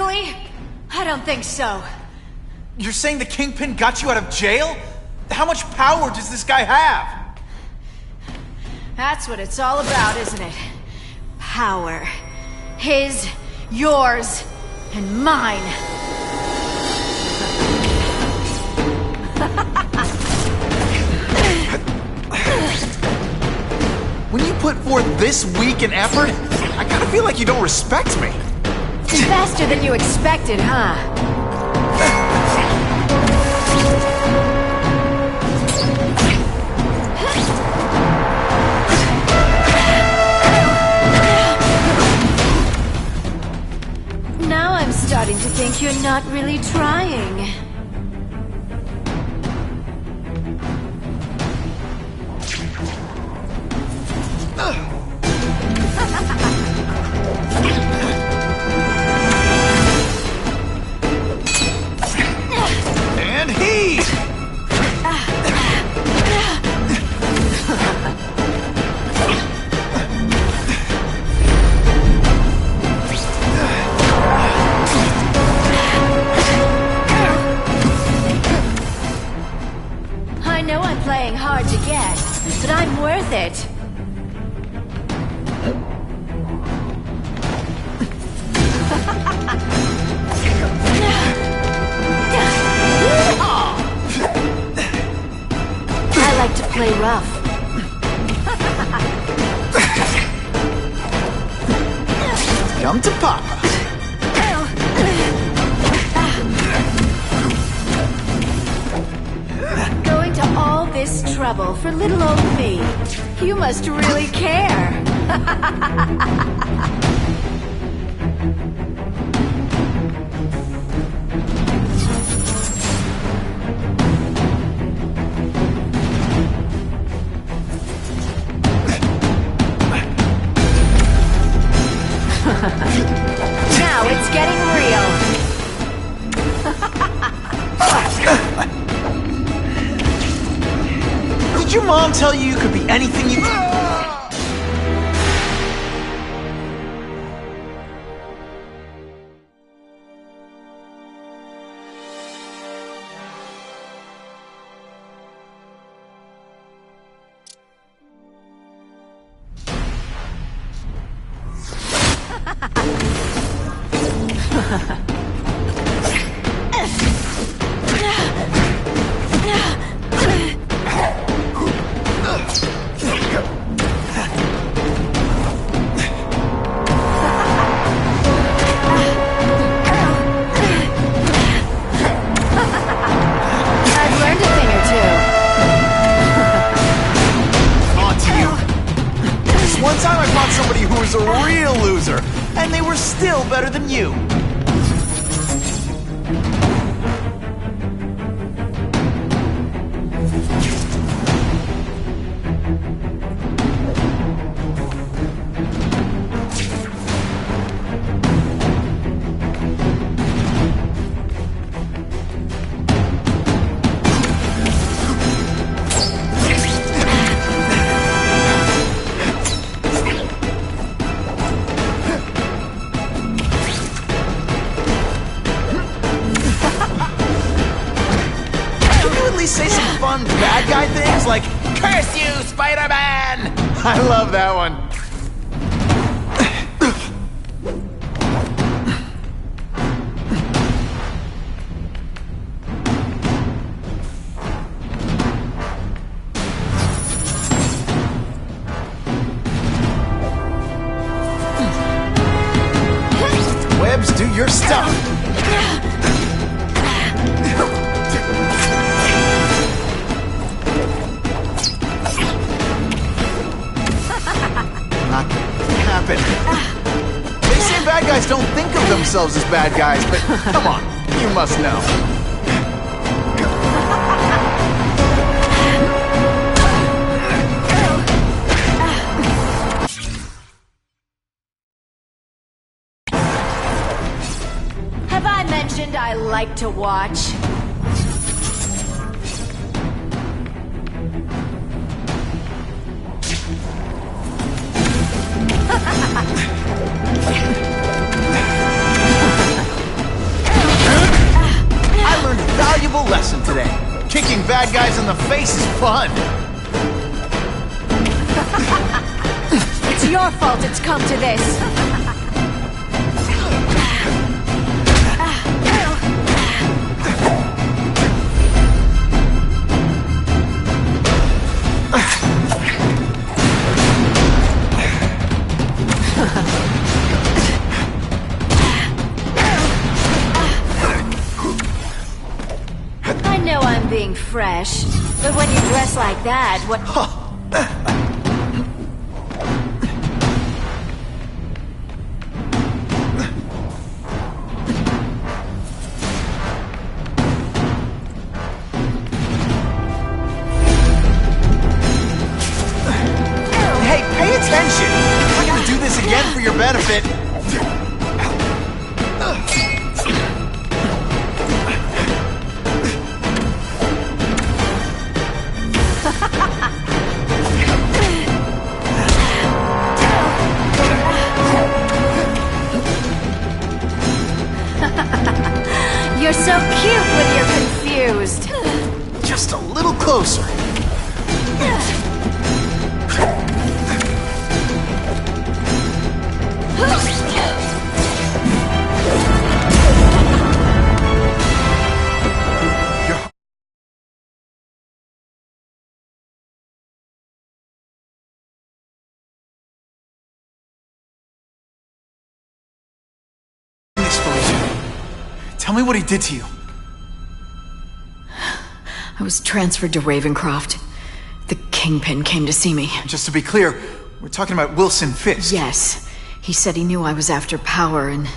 quickly? I don't think so. You're saying the Kingpin got you out of jail? How much power does this guy have? That's what it's all about, isn't it? Power. His, yours, and mine. When you put forth this week an effort, I kinda feel like you don't respect me. Faster than you expected, huh? Now I'm starting to think you're not really trying. And heat! I know I'm playing hard to get, but I'm worth it. I like to play rough. Come to Papa. Going to all this trouble for little old me. You must really care. Now it's getting real. Did your mom tell you you could be anything you... I've learned a thing or two. On to you. This one time I fought somebody who was a real loser, and they were still better than you. Say some fun bad guy things like, "Curse you, Spider-Man!" I love that one. Webs, do your stuff. Not gonna happen. They say bad guys don't think of themselves as bad guys, but come on, you must know. Have I mentioned I like to watch? today. Kicking bad guys in the face is fun. It's your fault it's come to this. I know I'm being fresh, but when you dress like that, what... Hey, pay attention! I'm not gonna do this again for your benefit. You're so cute when you're confused. Just a little closer. Tell me what he did to you. I was transferred to Ravencroft. The Kingpin came to see me. Just to be clear, we're talking about Wilson Fisk. Yes. He said he knew I was after power and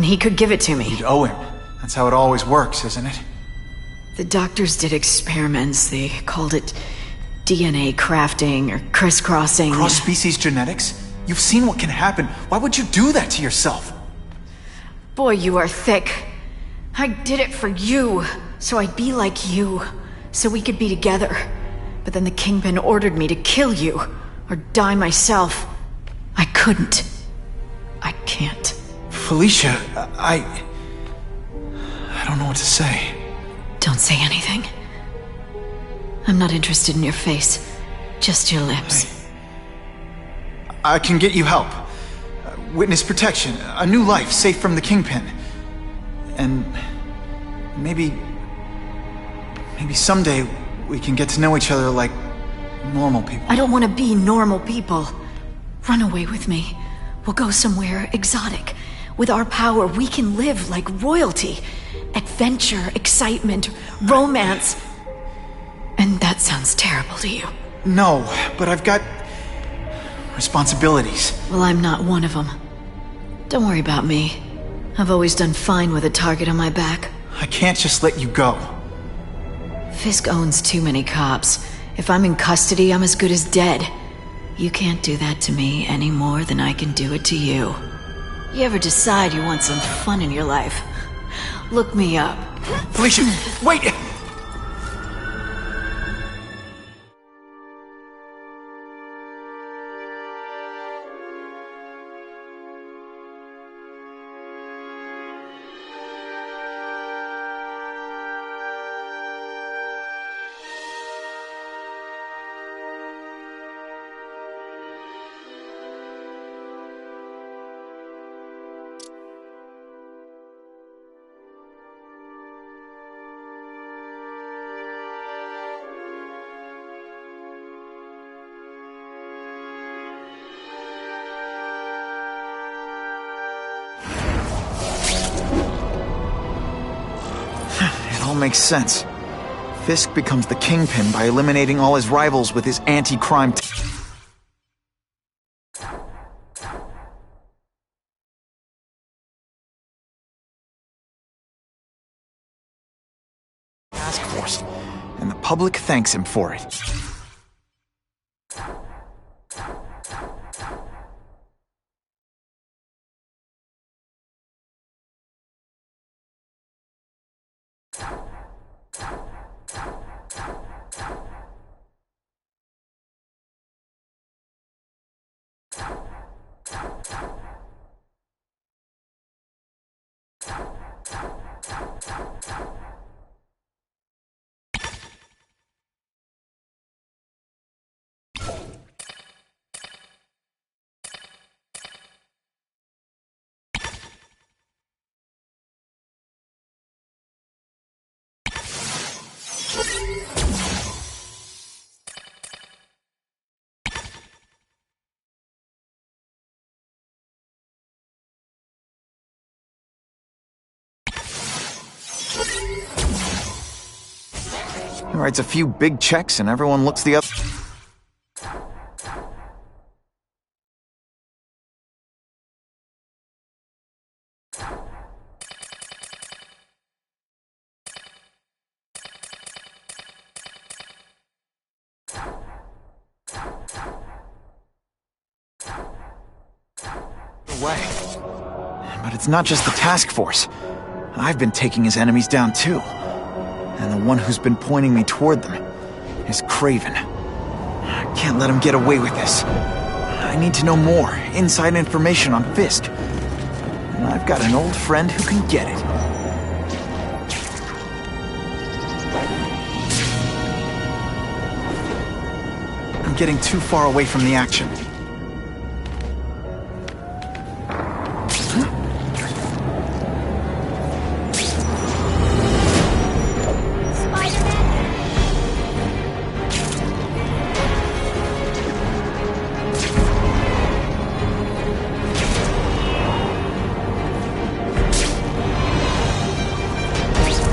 he could give it to me. You'd owe him. That's how it always works, isn't it? The doctors did experiments. They called it DNA crafting or crisscrossing. Cross-species genetics? You've seen what can happen. Why would you do that to yourself? Boy, you are thick. I did it for you, so I'd be like you, so we could be together. But then the Kingpin ordered me to kill you, or die myself. I couldn't. I can't. Felicia, I don't know what to say. Don't say anything. I'm not interested in your face, just your lips. I can get you help. Witness protection, a new life safe from the Kingpin. And maybe someday we can get to know each other like normal people. I don't want to be normal people. Run away with me. We'll go somewhere exotic. With our power, we can live like royalty. Adventure, excitement, romance. And that sounds terrible to you. No, but I've got responsibilities. Well, I'm not one of them. Don't worry about me. I've always done fine with a target on my back. I can't just let you go. Fisk owns too many cops. If I'm in custody, I'm as good as dead. You can't do that to me any more than I can do it to you. You ever decide you want some fun in your life? Look me up. Felicia, wait! It all makes sense. Fisk becomes the Kingpin by eliminating all his rivals with his anti-crime task force, and the public thanks him for it. writes a few big checks and everyone looks the other. Way. But it's not just the task force. I've been taking his enemies down too. And the one who's been pointing me toward them is Craven. I can't let him get away with this. I need to know more, inside information on Fisk. And I've got an old friend who can get it. I'm getting too far away from the action.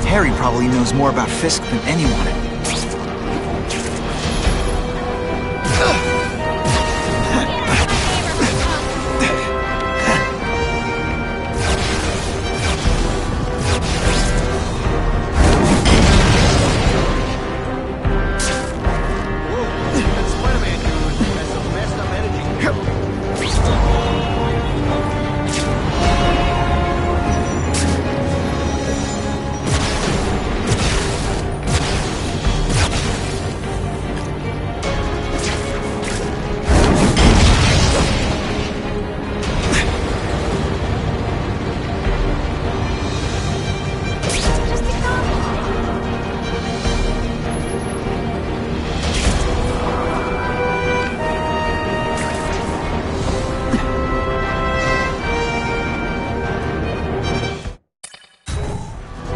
Harry probably knows more about Fisk than anyone.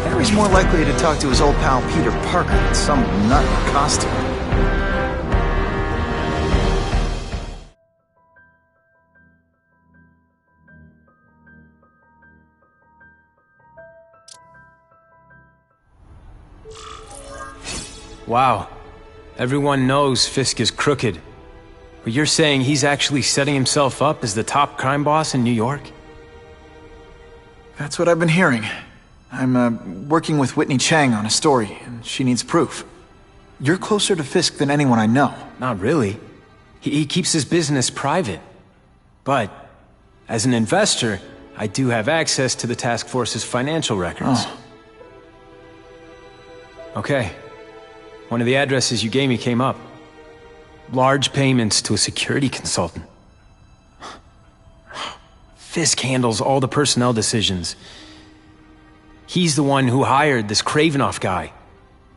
Harry's more likely to talk to his old pal Peter Parker than some nut in a costume. Wow. Everyone knows Fisk is crooked. But you're saying he's actually setting himself up as the top crime boss in New York? That's what I've been hearing. I'm working with Whitney Chang on a story, and she needs proof. You're closer to Fisk than anyone I know. Not really. He keeps his business private. But, as an investor, I do have access to the task force's financial records. Oh. Okay. One of the addresses you gave me came up. Large payments to a security consultant. Fisk handles all the personnel decisions. He's the one who hired this Kravinoff guy.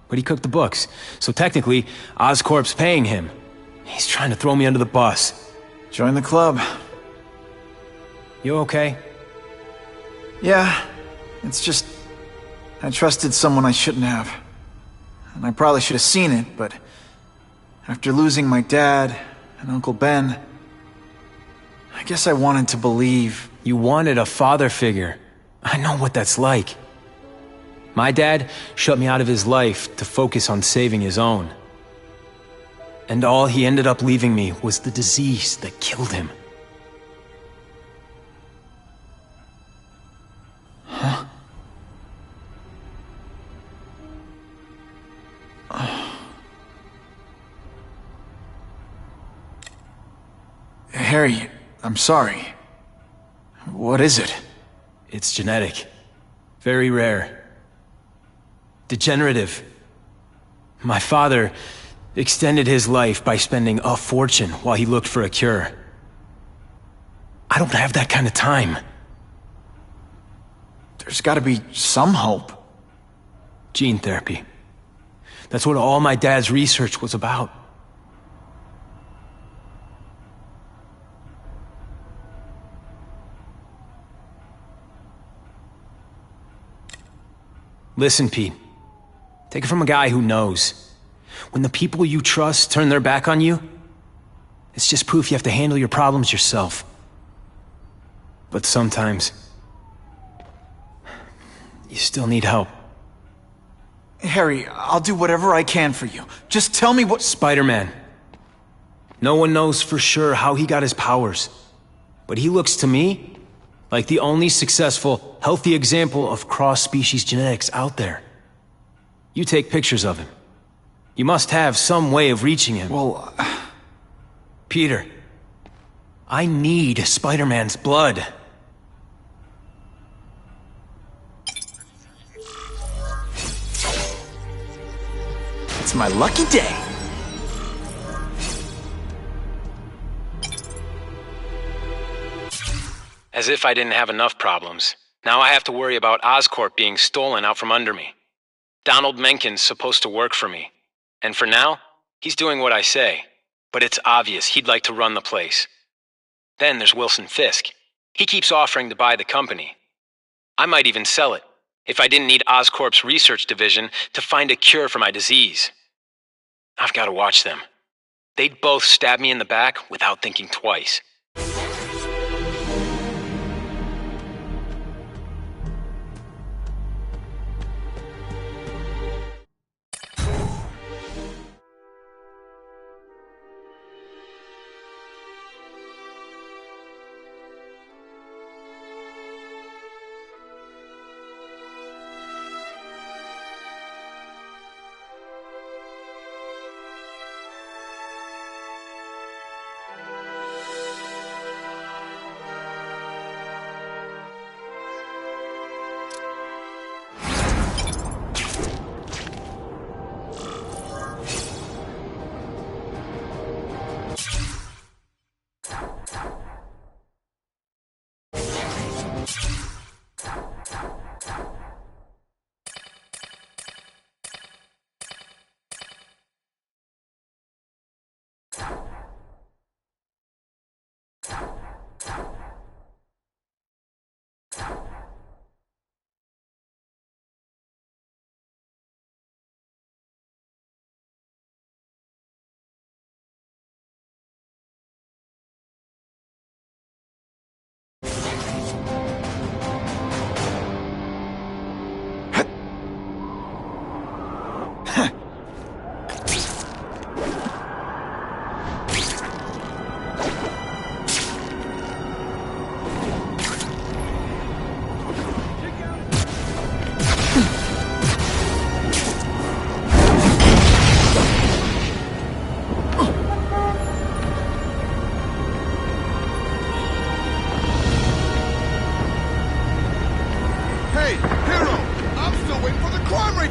But he cooked the books, so technically, Oscorp's paying him. He's trying to throw me under the bus. Join the club. You okay? Yeah, it's just... I trusted someone I shouldn't have. And I probably should have seen it, but... after losing my dad and Uncle Ben... I guess I wanted to believe... You wanted a father figure. I know what that's like. My dad shut me out of his life to focus on saving his own. And all he ended up leaving me was the disease that killed him. Huh? Harry, I'm sorry. What is it? It's genetic. Very rare. Degenerative. My father extended his life by spending a fortune while he looked for a cure. I don't have that kind of time. There's gotta be some hope. Gene therapy. That's what all my dad's research was about. Listen, Pete. Take it from a guy who knows. When the people you trust turn their back on you, it's just proof you have to handle your problems yourself. But sometimes, you still need help. Harry, I'll do whatever I can for you. Just tell me what— Spider-Man. No one knows for sure how he got his powers, but he looks to me like the only successful, healthy example of cross-species genetics out there. You take pictures of him. You must have some way of reaching him. Well, Peter, I need Spider-Man's blood. it's my lucky day. As if I didn't have enough problems. Now I have to worry about Oscorp being stolen out from under me. Donald Menken's supposed to work for me. And for now, he's doing what I say. But it's obvious he'd like to run the place. Then there's Wilson Fisk. He keeps offering to buy the company. I might even sell it, if I didn't need Oscorp's research division to find a cure for my disease. I've got to watch them. They'd both stab me in the back without thinking twice.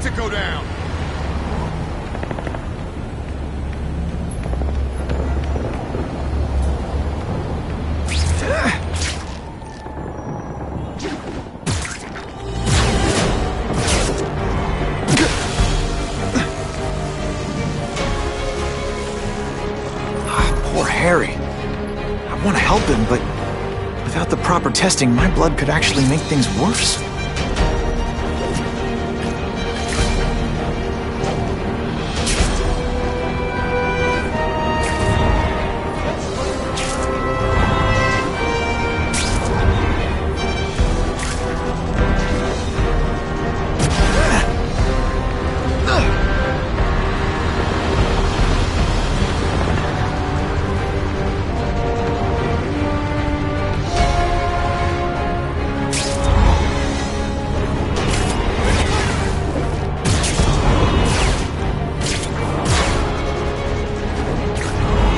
to go down! Poor Harry. I want to help him, but without the proper testing, my blood could actually make things worse.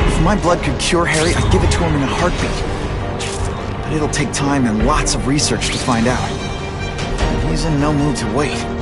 If my blood could cure Harry, I'd give it to him in a heartbeat. But it'll take time and lots of research to find out. And he's in no mood to wait.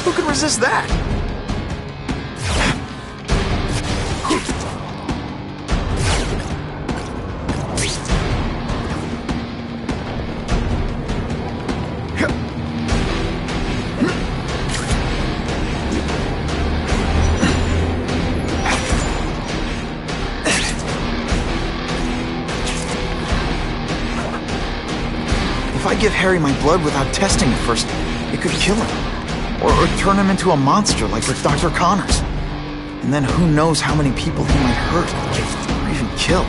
Who could resist that? if I give Harry my blood without testing it first, it could kill him. Or turn him into a monster like with Dr. Connors. And then who knows how many people he might hurt, or even kill.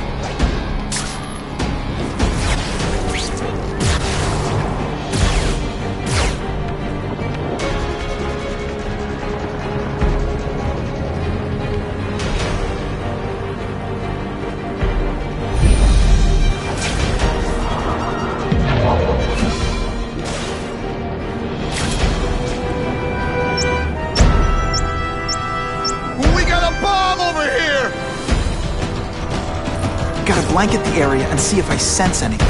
Gotta blanket the area and see if I sense anything.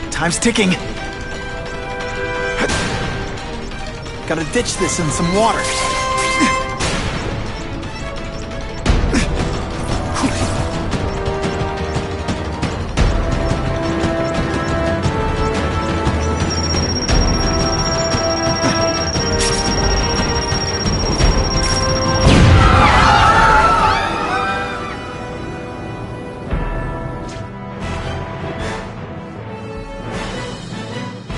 Time's ticking. Gotta ditch this in some water.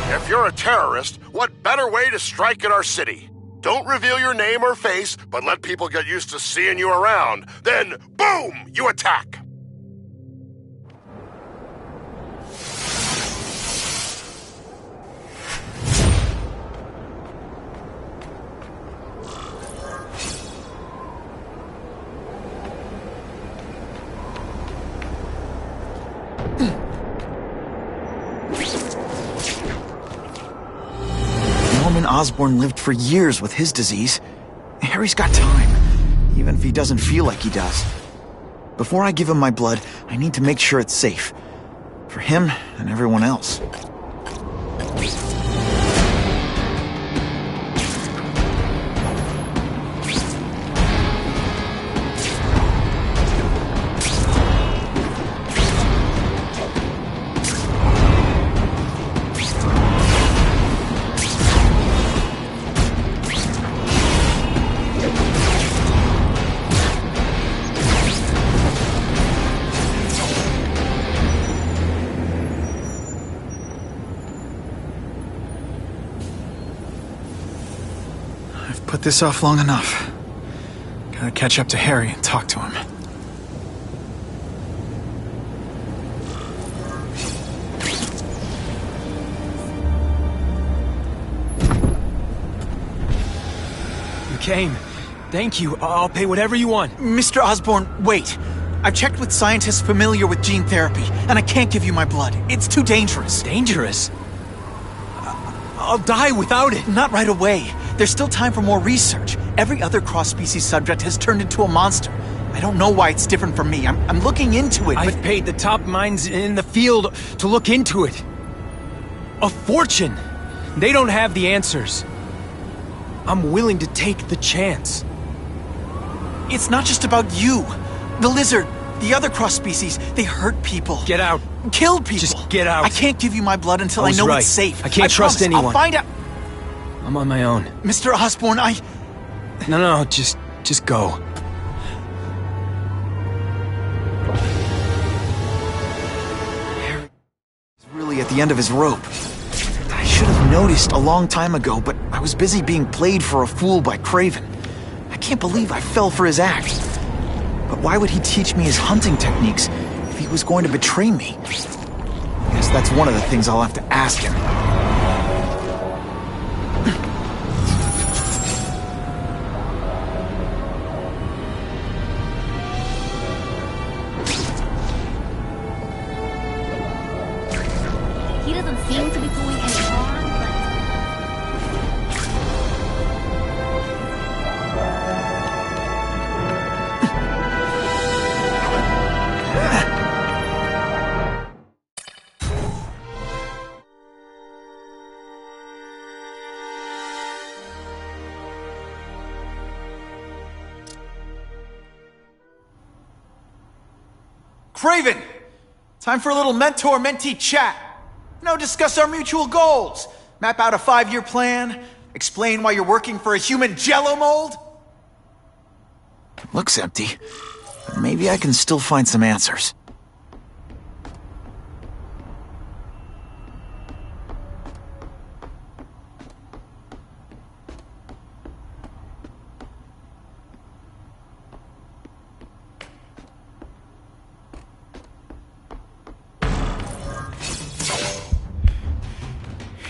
If you're a terrorist, what better way to strike at our city? Don't reveal your name or face, but let people get used to seeing you around. Then, boom, you attack. Osborn lived for years with his disease. Harry's got time, even if he doesn't feel like he does. Before I give him my blood, I need to make sure it's safe. For him and everyone else. Put this off long enough. Gotta catch up to Harry and talk to him. You came. Thank you. I'll pay whatever you want. Mr. Osborn, wait. I've checked with scientists familiar with gene therapy, and I can't give you my blood. It's too dangerous. Dangerous? I'll die without it. Not right away. There's still time for more research. Every other cross-species subject has turned into a monster. I don't know why it's different from me. I'm looking into it, I've paid the top minds in the field to look into it. A fortune. They don't have the answers. I'm willing to take the chance. It's not just about you. The lizard, the other cross-species, they hurt people. Get out. Kill people. Just get out. I can't give you my blood until I know it's safe. I can't trust promise. anyone. I'll find out. I'm on my own. Mr. Osborn, No, just go. Harry is really at the end of his rope. I should have noticed a long time ago, but I was busy being played for a fool by Craven. I can't believe I fell for his act. But why would he teach me his hunting techniques if he was going to betray me? I guess that's one of the things I'll have to ask him. He doesn't seem to be doing any harm, Craven! Time for a little mentor-mentee chat. Discuss our mutual goals. Map out a 5-year plan. Explain why you're working for a human jello mold. Looks empty. Maybe I can still find some answers.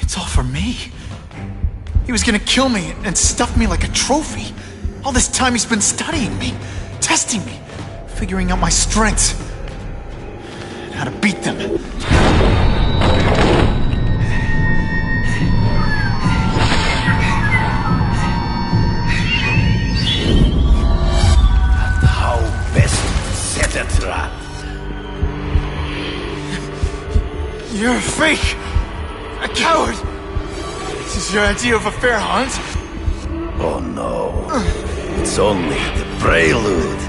It's all for me. He was gonna kill me and stuff me like a trophy. All this time he's been studying me, testing me, figuring out my strengths, and how to beat them. And how best set a trap? You're a fake! A coward! This is your idea of a fair hunt? Oh no. It's only the prelude.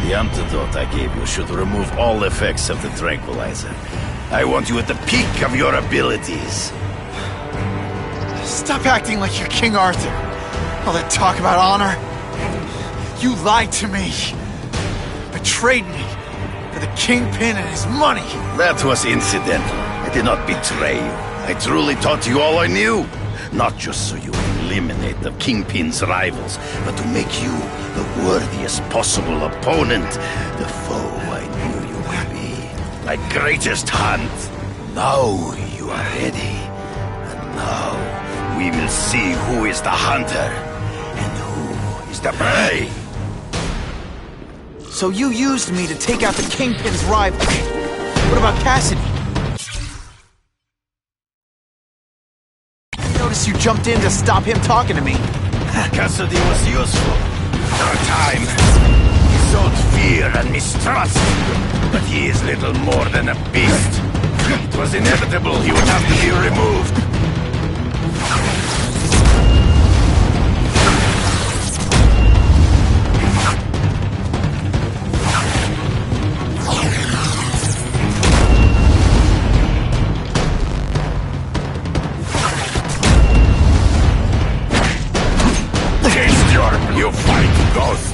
The antidote I gave you should remove all effects of the tranquilizer. I want you at the peak of your abilities. Stop acting like you're King Arthur. All that talk about honor. You lied to me. Betrayed me. For the Kingpin and his money. That was incidental. I did not betray you. I truly taught you all I knew. Not just so you eliminate the Kingpin's rivals, but to make you the worthiest possible opponent. The foe I knew you would be. My greatest hunt. Now you are ready. And now we will see who is the hunter and who is the prey. So you used me to take out the Kingpin's rival. What about Cassidy? Notice you jumped in to stop him talking to me. Cassidy was useful. For a time, he sowed fear and mistrust. But he is little more than a beast. It was inevitable he would have to be removed. You fight, Ghost!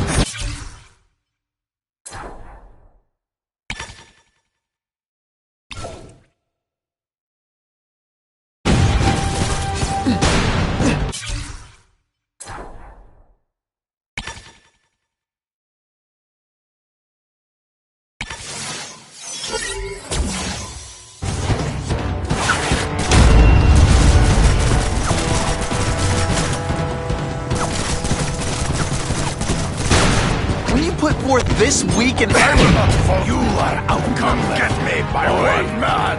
Put forth this weak and... I will not fall. You are outnumbered. Get me by one man.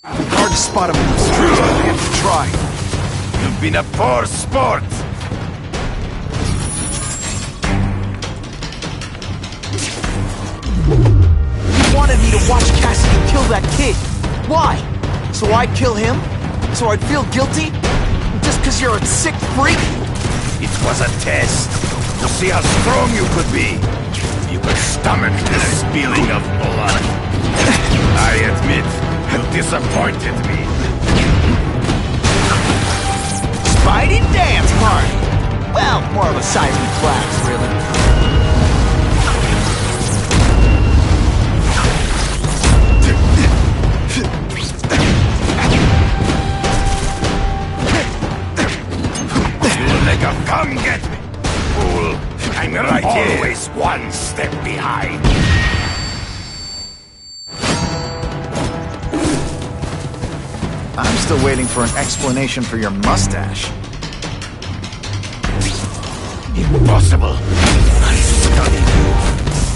Hard to spot him in the streets, but I have to try. You've been a poor sport. You wanted me to watch Cassidy kill that kid. Why? So I'd kill him? So I'd feel guilty? Just because you're a sick freak? It was a test. To see how strong you could be. You could stomach the spilling of blood. I admit, it disappointed me. Spidey dance party! Well, more of a seismic class, really. Come get me! Fool, I'm right here. Always one step behind. I'm still waiting for an explanation for your mustache. Impossible. I studied you.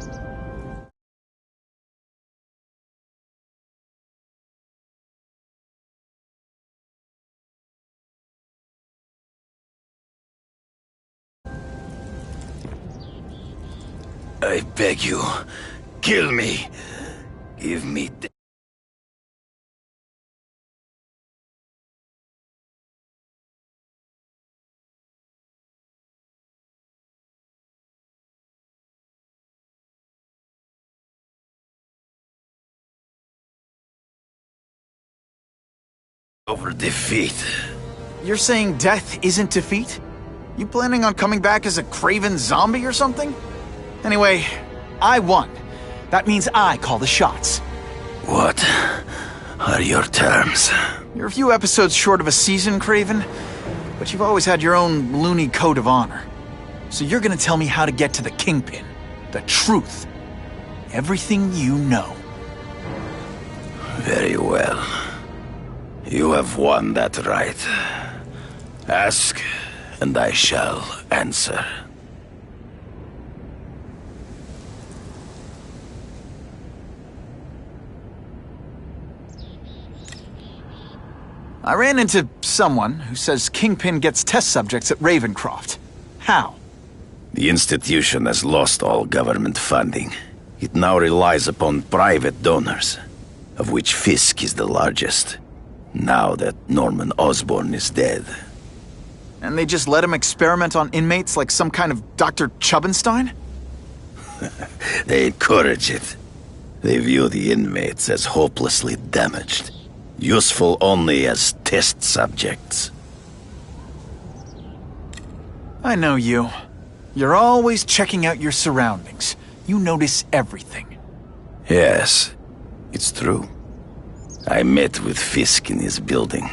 I beg you, kill me. Give me over defeat. You're saying death isn't defeat? You planning on coming back as a craven zombie or something? Anyway, I won. That means I call the shots. What are your terms? You're a few episodes short of a season, Craven, but you've always had your own loony code of honor. So you're gonna tell me how to get to the Kingpin. The truth. Everything you know. Very well. You have won that right. Ask, and I shall answer. I ran into someone who says Kingpin gets test subjects at Ravencroft. How? The institution has lost all government funding. It now relies upon private donors, of which Fisk is the largest. Now that Norman Osborn is dead. And they just let him experiment on inmates like some kind of Dr. Chubbenstein? They encourage it. They view the inmates as hopelessly damaged, useful only as test subjects. I know you. You're always checking out your surroundings. You notice everything. Yes, it's true. I met with Fisk in his building,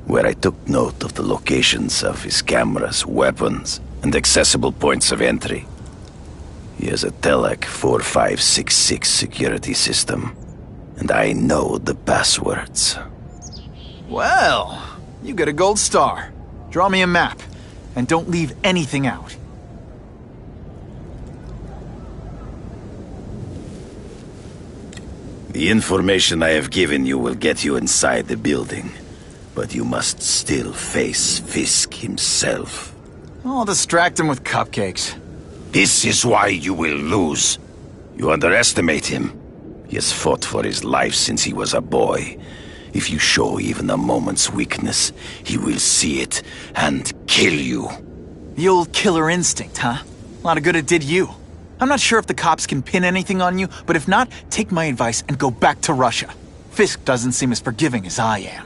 where I took note of the locations of his cameras, weapons, and accessible points of entry. He has a Telec 4566 security system, and I know the passwords. Well, you get a gold star. Draw me a map, and don't leave anything out. The information I have given you will get you inside the building, but you must still face Fisk himself. I'll distract him with cupcakes. This is why you will lose. You underestimate him. He has fought for his life since he was a boy. If you show even a moment's weakness, he will see it and kill you. The old killer instinct, huh? A lot of good it did you. I'm not sure if the cops can pin anything on you, but if not, take my advice and go back to Russia. Fisk doesn't seem as forgiving as I am.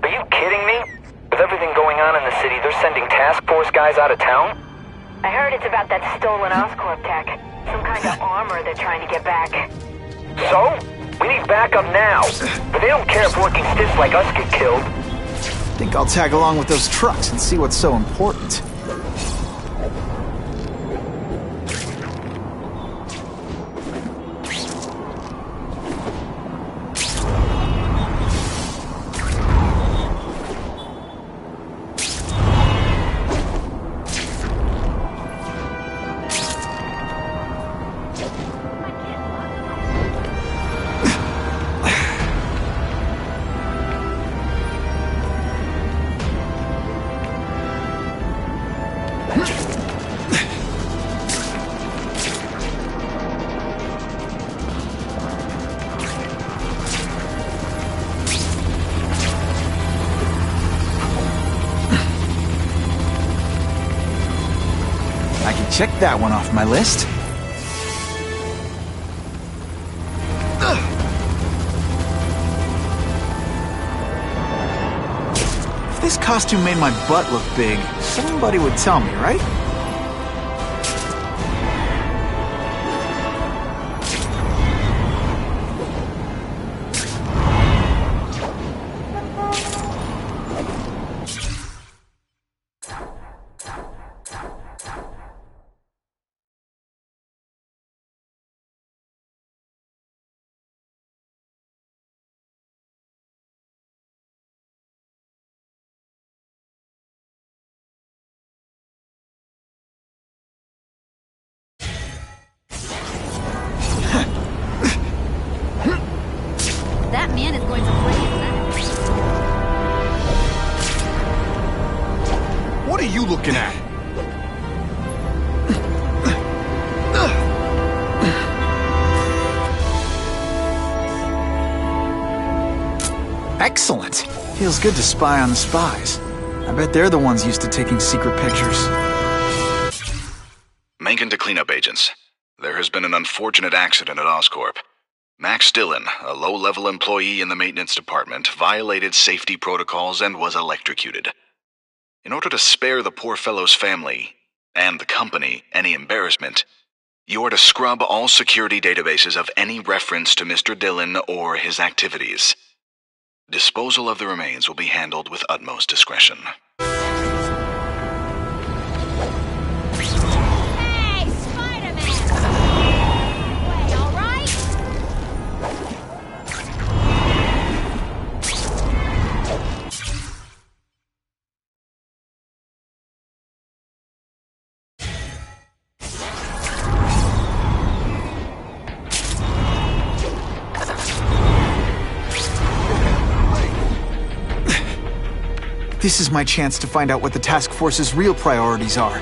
Are you kidding me? With everything going on in the city, they're sending task force guys out of town? I heard it's about that stolen Oscorp tech. Some kind of armor they're trying to get back. So? We need backup now. But they don't care if working stiffs like us get killed. Think I'll tag along with those trucks and see what's so important. Check that one off my list. If this costume made my butt look big, somebody would tell me, right? That man is going to break his neck. What are you looking at? Excellent. Feels good to spy on the spies. I bet they're the ones used to taking secret pictures. Mencken to cleanup agents. There has been an unfortunate accident at Oscorp. Max Dillon, a low-level employee in the maintenance department, violated safety protocols and was electrocuted. In order to spare the poor fellow's family, and the company, any embarrassment, you are to scrub all security databases of any reference to Mr. Dillon or his activities. Disposal of the remains will be handled with utmost discretion. Hey, Spider-Man! Wait, all right? This is my chance to find out what the task force's real priorities are.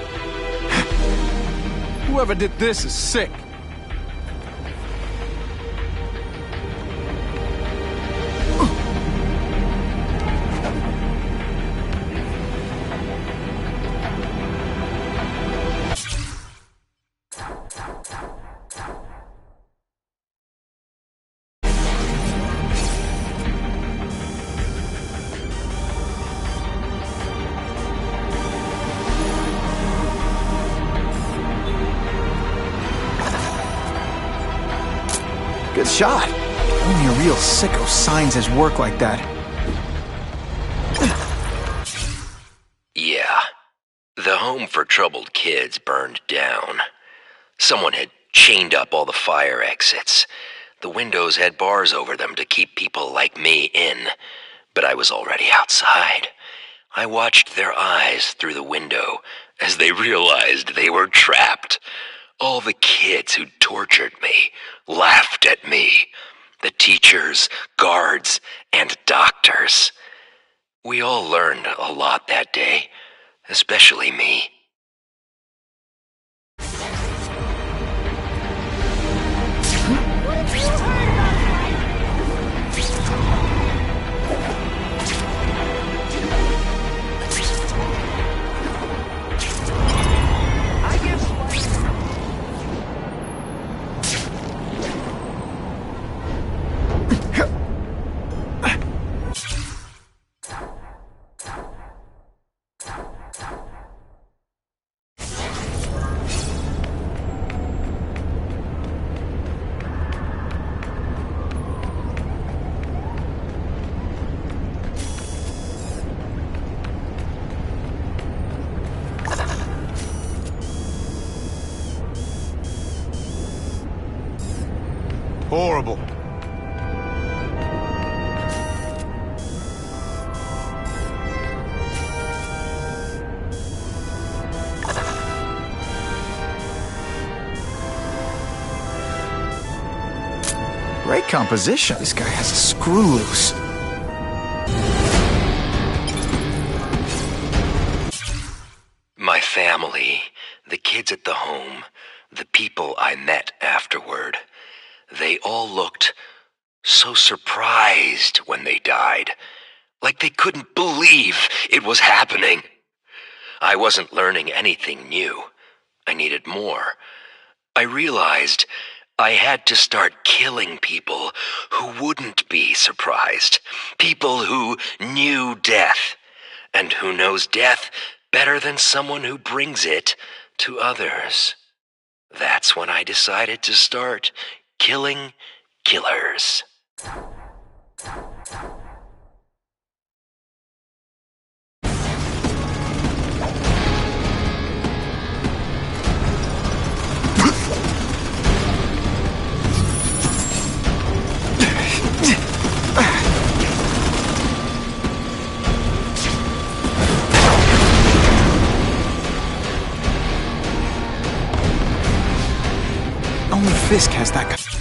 Whoever did this is sick. Good shot. Only a real sicko signs his work like that. Yeah. The home for troubled kids burned down. Someone had chained up all the fire exits. The windows had bars over them to keep people like me in, but I was already outside. I watched their eyes through the window as they realized they were trapped. All the kids who tortured me laughed at me. The teachers, guards, and doctors. We all learned a lot that day, especially me. Horrible. Great composition. This guy has a screw loose. My family, the kids at the home, the people I met afterward, they all looked so surprised when they died, like they couldn't believe it was happening. I wasn't learning anything new. I needed more. I realized I had to start killing people who wouldn't be surprised. People who knew death. And who knows death better than someone who brings it to others. That's when I decided to start killing killers. Only Fisk has that.